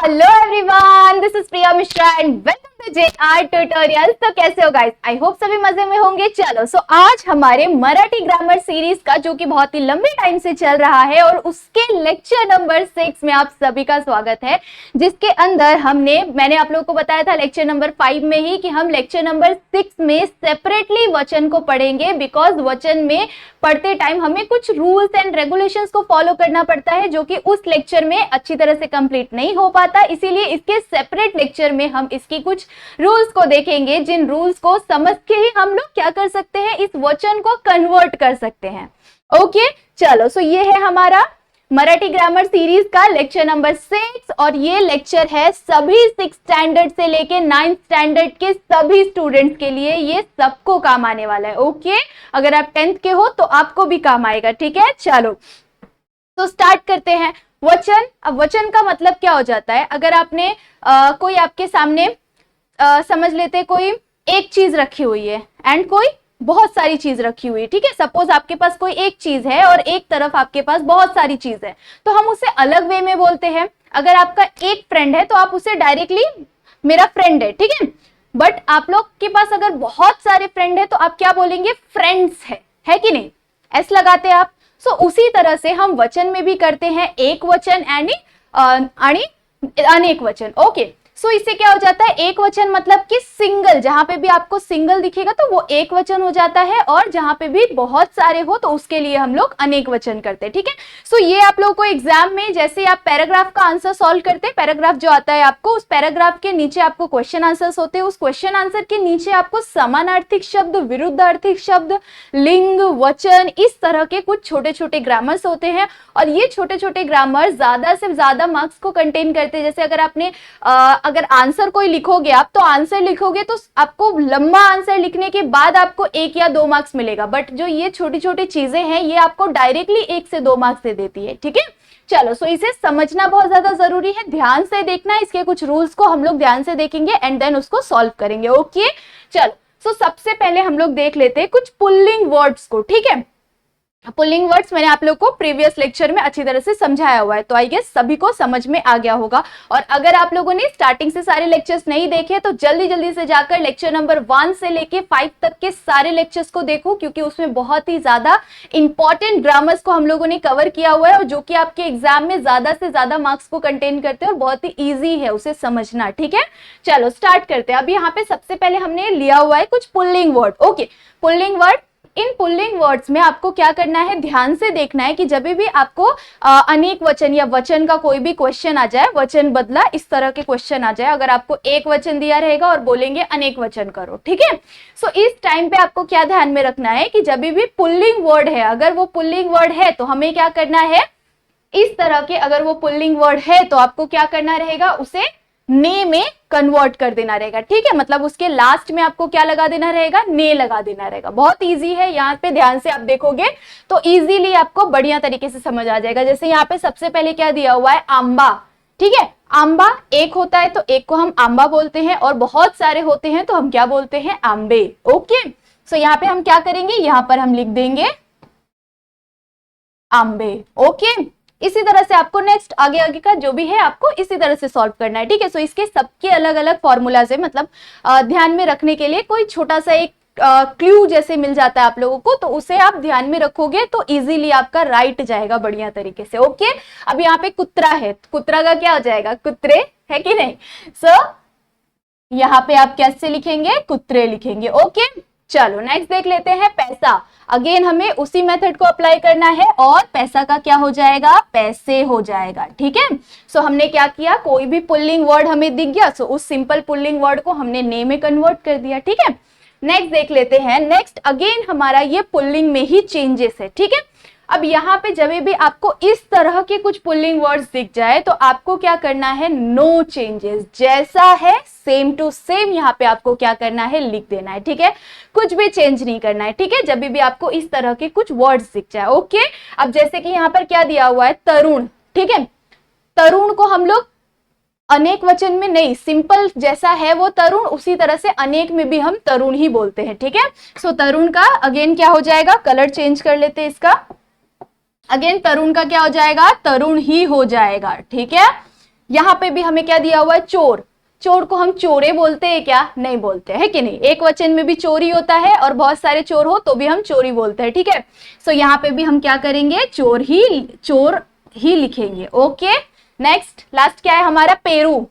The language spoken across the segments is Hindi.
Hello everyone, this is Priya Mishra and welcome to JR tutorials. तो कैसे हो गाइस? आई होप सभी मजे में होंगे। चलो आज हमारे मराठी ग्रामर सीरीज का जो कि बहुत ही लंबे टाइम से चल रहा है और उसके लेक्चर नंबर 6 में आप सभी का स्वागत है, जिसके अंदर मैंने आप लोगों को बताया था लेक्चर नंबर 5 में ही कि हम लेक्चर नंबर 6 में सेपरेटली वचन को पढ़ेंगे, बिकॉज वचन में पढ़ते टाइम हमें कुछ रूल्स एंड रेगुलेशंस को फॉलो करना पड़ता है जो कि उस लेक्चर में अच्छी तरह से कंप्लीट नहीं हो पाता। इसीलिए इसके सेपरेट लेक्चर में हम इसकी कुछ रूल्स को देखेंगे, जिन रूल्स को समझ के ही हम लोग क्या कर सकते हैं, इस वचन को कन्वर्ट कर सकते हैं। ओके चलो, सो ये है हमारा मराठी ग्रामर सीरीज का लेक्चर नंबर 6 और ये लेक्चर है सभी 6 स्टैंडर्ड से लेके 9th स्टैंडर्ड के सभी स्टूडेंट्स के लिए। ये सबको काम आने वाला है। ओके, अगर आप 10th के हो तो आपको भी काम आएगा। ठीक है, चलो तो स्टार्ट करते हैं। वचन, अब वचन का मतलब क्या हो जाता है? अगर आपने कोई आपके सामने समझ लेते कोई एक चीज रखी हुई है एंड कोई बहुत सारी चीज रखी हुई है। ठीक है, सपोज आपके पास कोई एक चीज है और एक तरफ आपके पास बहुत सारी चीज है, तो हम उसे अलग वे में बोलते हैं। अगर आपका एक फ्रेंड है तो आप उसे डायरेक्टली मेरा फ्रेंड है, ठीक है। बट आप लोग के पास अगर बहुत सारे फ्रेंड है तो आप क्या बोलेंगे? फ्रेंड्स है कि नहीं? एस लगाते आप। सो उसी तरह से हम वचन में भी करते हैं, एक वचन आणि अनेक वचन। ओके, सो इससे क्या हो जाता है? एक वचन मतलब कि सिंगल, जहां पे भी आपको सिंगल दिखेगा तो वो एक वचन हो जाता है, और जहां पे भी बहुत सारे हो तो उसके लिए हम लोग अनेक वचन करते हैं। ठीक है, सो ये आप लोगों को एग्जाम में जैसे आप पैराग्राफ का आंसर सॉल्व करते हैं, पैराग्राफ जो आता है आपको, उस पैराग्राफ के नीचे आपको क्वेश्चन आंसर्स होते हैं, उस क्वेश्चन आंसर के नीचे आपको समानार्थिक शब्द, विरुद्धार्थिक शब्द, लिंग, वचन, इस तरह के कुछ छोटे छोटे ग्रामर्स होते हैं। और ये छोटे छोटे ग्रामर ज्यादा से ज्यादा मार्क्स को कंटेन करते हैं। जैसे अगर आपने अगर आंसर कोई लिखोगे आप, तो आंसर लिखोगे तो आपको लंबा आंसर लिखने के बाद आपको 1 या 2 मार्क्स मिलेगा, बट जो ये छोटी छोटी चीजें हैं ये आपको डायरेक्टली 1 से 2 मार्क्स दे देती है। ठीक है, चलो सो इसे समझना बहुत ज्यादा जरूरी है, ध्यान से देखना है। इसके कुछ रूल्स को हम लोग ध्यान से देखेंगे एंड देन उसको सॉल्व करेंगे। ओके चलो, सो सबसे पहले हम लोग देख लेते हैं कुछ पुल्लिंग वर्ड्स को। ठीक है, पुल्लिंग वर्ड्स मैंने आप लोग को प्रीवियस लेक्चर में अच्छी तरह से समझाया हुआ है, तो आई गेस सभी को समझ में आ गया होगा। और अगर आप लोगों ने स्टार्टिंग से सारे लेक्चर्स नहीं देखे तो जल्दी जल्दी से जाकर लेक्चर नंबर 1 से लेके 5 तक के सारे लेक्चर्स को देखो, क्योंकि उसमें बहुत ही ज्यादा इंपॉर्टेंट ग्रामर्स को हम लोगों ने कवर किया हुआ है, और जो कि आपके एग्जाम में ज्यादा से ज्यादा मार्क्स को कंटेन करते हैं और बहुत ही ईजी है उसे समझना। ठीक है, चलो स्टार्ट करते हैं। अब यहाँ पे सबसे पहले हमने लिया हुआ है कुछ पुल्लिंग वर्ड। ओके, पुल्लिंग वर्ड, इन पुल्लिंग वर्ड्स में आपको क्या करना है, ध्यान से देखना है कि जब भी आपको अनेक वचन या वचन का कोई भी क्वेश्चन आ जाए, वचन बदला, इस तरह के क्वेश्चन आ जाए, अगर आपको एक वचन दिया रहेगा और बोलेंगे अनेक वचन करो, ठीक है। सो इस टाइम पे आपको क्या ध्यान में रखना है कि जब भी पुल्लिंग वर्ड है, अगर वो पुल्लिंग वर्ड है तो हमें क्या करना है, इस तरह के अगर वो पुल्लिंग वर्ड है तो आपको क्या करना रहेगा, उसे ने में कन्वर्ट कर देना रहेगा। ठीक है, मतलब उसके लास्ट में आपको क्या लगा देना रहेगा, ने लगा देना रहेगा। बहुत इजी है, यहाँ पे ध्यान से आप देखोगे तो इजीली आपको बढ़िया तरीके से समझ आ जाएगा। जैसे यहाँ पे सबसे पहले क्या दिया हुआ है, आंबा। ठीक है, आंबा एक होता है तो एक को हम आंबा बोलते हैं, और बहुत सारे होते हैं तो हम क्या बोलते हैं, आंबे। ओके, सो यहाँ पे हम क्या करेंगे, यहाँ पर हम लिख देंगे आंबे। ओके, इसी तरह से आपको नेक्स्ट आगे आगे का जो भी है आपको इसी तरह से सॉल्व करना है। ठीक है, सो इसके सबके अलग अलग फॉर्मूलाज है, मतलब ध्यान में रखने के लिए कोई छोटा सा एक क्लू जैसे मिल जाता है आप लोगों को, तो उसे आप ध्यान में रखोगे तो इजीली आपका राइट जाएगा बढ़िया तरीके से। ओके, अब यहाँ पे कुत्रा है, कुत्रा का क्या हो जाएगा, कुत्रे, है कि नहीं। सो यहाँ पे आप कैसे लिखेंगे, कुत्रे लिखेंगे। ओके, चलो नेक्स्ट देख लेते हैं पैसा। अगेन हमें उसी मेथड को अप्लाई करना है, और पैसा का क्या हो जाएगा, पैसे हो जाएगा। ठीक है, सो हमने क्या किया, कोई भी पुल्लिंग वर्ड हमें दिख गया, सो उस सिंपल पुल्लिंग वर्ड को हमने ने में कन्वर्ट कर दिया। ठीक है, नेक्स्ट देख लेते हैं। नेक्स्ट अगेन हमारा ये पुल्लिंग में ही चेंजेस है। ठीक है, अब यहाँ पे जब भी आपको इस तरह के कुछ पुल्लिंग वर्ड्स दिख जाए तो आपको क्या करना है, नो चेंजेस, जैसा है सेम टू सेम यहाँ पे आपको क्या करना है, लिख देना है। ठीक है, कुछ भी चेंज नहीं करना है। ठीक है, जब भी आपको इस तरह के कुछ वर्ड्स दिख जाए। ओके, अब जैसे कि यहाँ पर क्या दिया हुआ है, तरुण। ठीक है, तरुण को हम लोग अनेक वचन में नहीं, सिंपल जैसा है वो तरुण, उसी तरह से अनेक में भी हम तरुण ही बोलते हैं। ठीक है, सो तरुण का अगेन क्या हो जाएगा, कलर चेंज कर लेते हैं इसका, अगेन तरुण का क्या हो जाएगा, तरुण ही हो जाएगा। ठीक है, यहाँ पे भी हमें क्या दिया हुआ है, चोर। चोर को हम चोरे बोलते हैं क्या, नहीं बोलते हैं कि नहीं। एक वचन में भी चोरी होता है और बहुत सारे चोर हो तो भी हम चोरी बोलते हैं, ठीक है। सो यहाँ पे भी हम क्या करेंगे, चोर ही लिखेंगे। ओके, नेक्स्ट लास्ट क्या है हमारा, पेरू।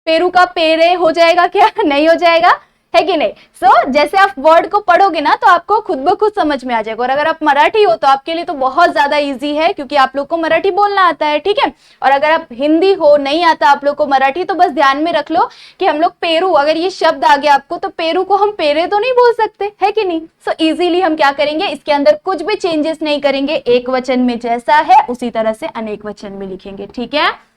पेरू का पेरे हो जाएगा क्या, नहीं हो जाएगा, है कि नहीं। सो जैसे आप वर्ड को पढ़ोगे ना तो आपको खुद ब खुद समझ में आ जाएगा। और अगर आप मराठी हो तो आपके लिए तो बहुत ज्यादा इजी है, क्योंकि आप लोग को मराठी बोलना आता है, ठीक है। और अगर आप हिंदी हो, नहीं आता आप लोग को मराठी, तो बस ध्यान में रख लो कि हम लोग पेरू, अगर ये शब्द आ गया आपको तो पेरू को हम पेरे तो नहीं बोल सकते, है कि नहीं। सो इजीली हम क्या करेंगे, इसके अंदर कुछ भी चेंजेस नहीं करेंगे, एक वचन में जैसा है उसी तरह से अनेक वचन में लिखेंगे, ठीक है।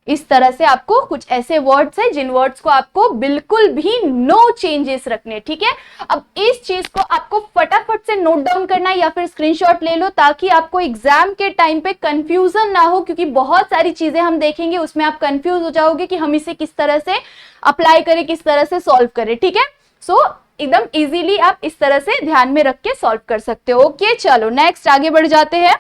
इस तरह से आपको कुछ ऐसे वर्ड्स हैं जिन वर्ड्स को आपको बिल्कुल भी नो चेंजेस रखने, ठीक है। अब इस चीज को आपको फटाफट से नोट डाउन करना है या फिर स्क्रीनशॉट ले लो, ताकि आपको एग्जाम के टाइम पे कंफ्यूजन ना हो, क्योंकि बहुत सारी चीजें हम देखेंगे उसमें आप कंफ्यूज हो जाओगे कि हम इसे किस तरह से अप्लाई करें, किस तरह से सॉल्व करें, ठीक है। सो एकदम इजीली आप इस तरह से ध्यान में रख के सॉल्व कर सकते हो। ओके, चलो नेक्स्ट आगे बढ़ जाते हैं।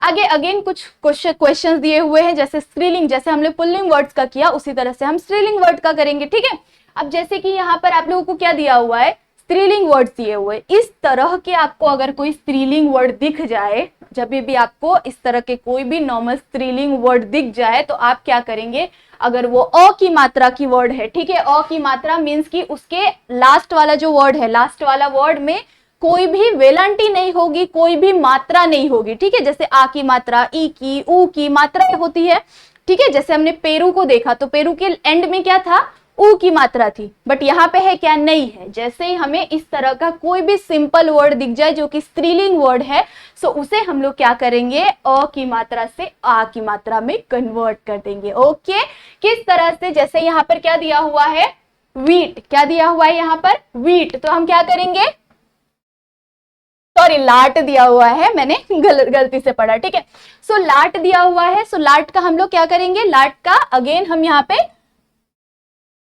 आगे अगेन कुछ क्वेश्चंस दिए हुए हैं, जैसे स्त्रीलिंग, जैसे हमने पुल्लिंग वर्ड्स का किया उसी तरह से हम स्त्रीलिंग वर्ड का करेंगे, ठीक है। अब जैसे कि यहाँ पर आप लोगों को क्या दिया हुआ है, स्त्रीलिंग वर्ड्स दिए हुए। इस तरह के आपको अगर कोई स्त्रीलिंग वर्ड दिख जाए, जब भी आपको इस तरह के कोई भी नॉर्मल स्त्रीलिंग वर्ड दिख जाए तो आप क्या करेंगे, अगर वो अ की मात्रा की वर्ड है, ठीक है। अ की मात्रा मीन्स कि उसके लास्ट वाला जो वर्ड है, लास्ट वाला वर्ड में कोई भी वेलांटी नहीं होगी, कोई भी मात्रा नहीं होगी, ठीक है। जैसे आ की मात्रा, ई की, ऊ की मात्राएं होती है, ठीक है। जैसे हमने पेरू को देखा तो पेरू के एंड में क्या था, ऊ की मात्रा थी, बट यहाँ पे है क्या, नहीं है। जैसे ही हमें इस तरह का कोई भी सिंपल वर्ड दिख जाए जो कि स्त्रीलिंग वर्ड है, सो उसे हम लोग क्या करेंगे, अ की मात्रा से आ की मात्रा में कन्वर्ट कर देंगे। ओके, किस तरह से, जैसे यहाँ पर क्या दिया हुआ है, वीट, क्या दिया हुआ है यहाँ पर, वीट, तो हम क्या करेंगे, सॉरी लाट दिया हुआ है, मैंने गलती से पढ़ा, ठीक है। सो लाट दिया हुआ है, सो लाट का हम लोग क्या करेंगे, लाट का अगेन हम यहाँ पे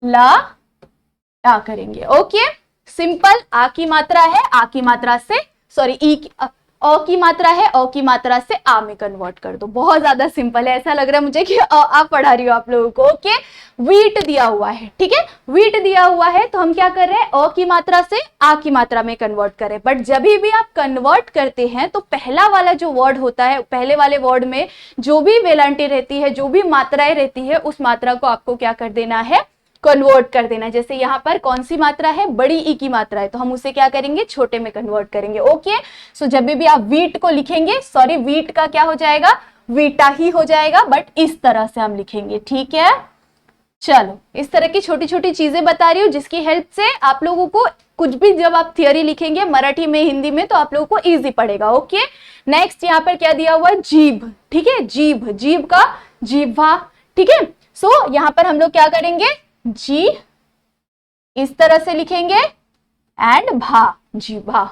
ला करेंगे। ओके, सिंपल, आ की मात्रा है, आ की मात्रा से, सॉरी अ की मात्रा है, अ की मात्रा से आ में कन्वर्ट कर दो। बहुत ज्यादा सिंपल है, ऐसा लग रहा है मुझे कि आ पढ़ा रही हो आप लोगों को। ओके, वीट दिया हुआ है, ठीक है, वीट दिया हुआ है तो हम क्या कर रहे हैं, अ की मात्रा से आ की मात्रा में कन्वर्ट करें। बट जब भी आप कन्वर्ट करते हैं तो पहला वाला जो वर्ड होता है, पहले वाले वर्ड में जो भी वेलांटी रहती है, जो भी मात्राएं रहती है, उस मात्रा को आपको क्या कर देना है, कन्वर्ट कर देना। जैसे यहाँ पर कौन सी मात्रा है, बड़ी ई की मात्रा है, तो हम उसे क्या करेंगे, छोटे में कन्वर्ट करेंगे। ओके, सो जब भी आप वीट को लिखेंगे, सॉरी वीट का क्या हो जाएगा, वीटा ही हो जाएगा, बट इस तरह से हम लिखेंगे, ठीक है। चलो, इस तरह की छोटी छोटी चीजें बता रही हूँ जिसकी हेल्प से आप लोगों को कुछ भी जब आप थियोरी लिखेंगे मराठी में, हिंदी में, तो आप लोगों को इजी पड़ेगा। ओके, नेक्स्ट यहाँ पर क्या दिया हुआ है, जीभ, ठीक है, जीभ, जीभ का जीभा, ठीक है। सो यहाँ पर हम लोग क्या करेंगे, जी इस तरह से लिखेंगे एंड भा, जीभा।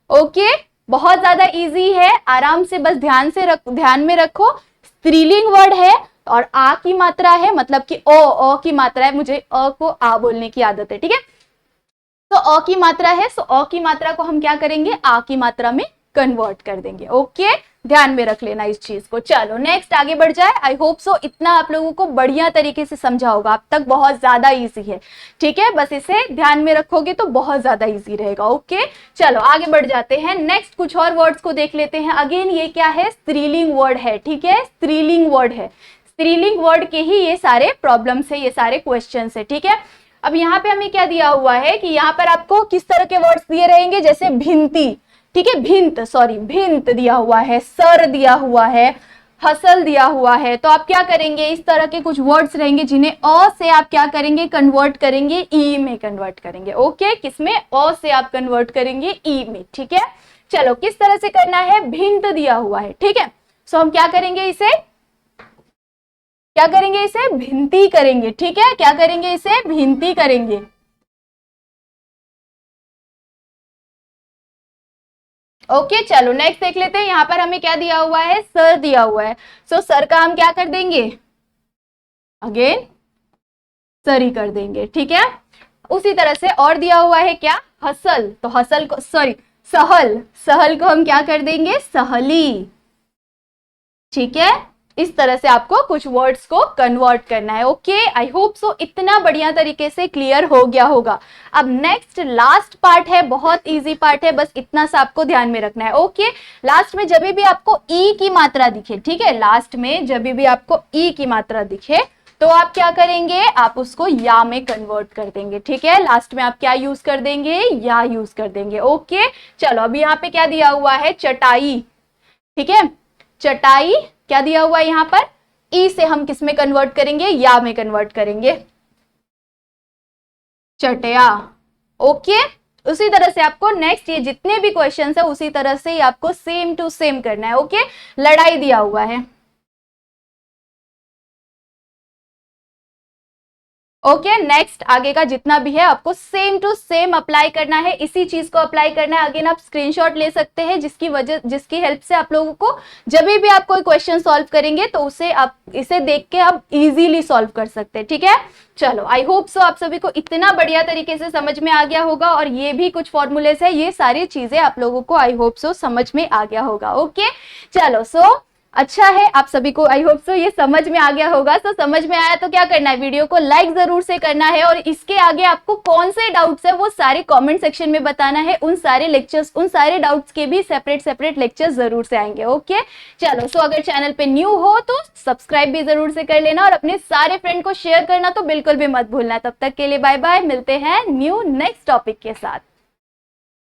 ओके, बहुत ज्यादा इजी है, आराम से बस ध्यान में रखो, स्त्रीलिंग वर्ड है और आ की मात्रा है, मतलब कि अ की मात्रा है, मुझे अ को आ बोलने की आदत है, ठीक है। तो अ की मात्रा है, सो अ की मात्रा को हम क्या करेंगे, आ की मात्रा में कन्वर्ट कर देंगे। ओके, ध्यान में रख लेना इस चीज को। चलो नेक्स्ट आगे बढ़ जाए। आई होप सो इतना आप लोगों को बढ़िया तरीके से समझा होगा, अब तक बहुत ज्यादा इजी है, ठीक है। बस इसे ध्यान में रखोगे तो बहुत ज्यादा इजी रहेगा। ओके, चलो आगे बढ़ जाते हैं। नेक्स्ट कुछ और वर्ड्स को देख लेते हैं। अगेन ये क्या है, स्त्रीलिंग वर्ड है, ठीक है, स्त्रीलिंग वर्ड है। स्त्रीलिंग वर्ड के ही ये सारे प्रॉब्लम्स है, ये सारे क्वेश्चन है, ठीक है। अब यहाँ पे हमें क्या दिया हुआ है कि यहाँ पर आपको किस तरह के वर्ड्स दिए रहेंगे, जैसे भिंती, ठीक है, भिंत दिया हुआ है, सर दिया हुआ है, हसल दिया हुआ है। तो आप क्या करेंगे, इस तरह के कुछ वर्ड्स रहेंगे जिन्हें अ से आप क्या करेंगे, कन्वर्ट करेंगे, ई में कन्वर्ट करेंगे। ओके, किसमें, अ से आप कन्वर्ट करेंगे ई में, ठीक है। चलो किस तरह से करना है, भिंत दिया हुआ है, ठीक है। सो हम क्या करेंगे, इसे भिंती करेंगे, ठीक है। क्या करेंगे, इसे भिंती करेंगे। ओके, चलो नेक्स्ट देख लेते हैं। यहाँ पर हमें क्या दिया हुआ है, सर दिया हुआ है। सो सर का हम क्या कर देंगे, अगेन सरी कर देंगे, ठीक है। उसी तरह से और दिया हुआ है क्या, हसल, तो हसल को, सॉरी सहल, सहल को हम क्या कर देंगे, सहली, ठीक है। इस तरह से आपको कुछ वर्ड्स को कन्वर्ट करना है। ओके, आई होप सो इतना बढ़िया तरीके से क्लियर हो गया होगा। अब नेक्स्ट लास्ट पार्ट है, बहुत इजी पार्ट है, बस इतना सा आपको ध्यान में रखना है। ओके, लास्ट में जब भी आपको ई की मात्रा दिखे, ठीक है, लास्ट में जब भी आपको ई की मात्रा दिखे तो आप क्या करेंगे, आप उसको या में कन्वर्ट कर देंगे। ठीक है, लास्ट में आप क्या यूज कर देंगे, या यूज कर देंगे। ओके, चलो अभी यहाँ पे क्या दिया हुआ है, चटाई। ठीक है, चटाई क्या दिया हुआ है यहाँ पर, ई से हम किस में कन्वर्ट करेंगे, या में कन्वर्ट करेंगे, चटया। ओके, उसी तरह से आपको नेक्स्ट ये जितने भी क्वेश्चंस है उसी तरह से ही आपको सेम टू सेम करना है। ओके, लड़ाई दिया हुआ है। ओके, नेक्स्ट आगे का जितना भी है आपको सेम टू सेम अप्लाई करना है, इसी चीज को अप्लाई करना है। अगेन आप स्क्रीनशॉट ले सकते हैं जिसकी हेल्प से आप लोगों को जब भी आप कोई क्वेश्चन सॉल्व करेंगे तो उसे आप इसे देख के आप इजीली सॉल्व कर सकते हैं। ठीक है, चलो आई होप सो आप सभी को इतना बढ़िया तरीके से समझ में आ गया होगा, और ये भी कुछ फॉर्मूलेस है, ये सारी चीजें आप लोगों को आई होप सो समझ में आ गया होगा। ओके, चलो सो अच्छा है, आप सभी को आई होप सो ये समझ में आ गया होगा। तो समझ में आया तो क्या करना है, वीडियो को लाइक जरूर से करना है, और इसके आगे आपको कौन से डाउट्स है वो सारे कमेंट सेक्शन में बताना है। उन सारे लेक्चर्स, उन सारे डाउट्स के भी सेपरेट लेक्चर्स जरूर से आएंगे। ओके, चलो सो अगर चैनल पे न्यू हो तो सब्सक्राइब भी जरूर से कर लेना, और अपने सारे फ्रेंड को शेयर करना तो बिल्कुल भी मत भूलना। तब तक के लिए बाय बाय, मिलते हैं न्यू नेक्स्ट टॉपिक के साथ।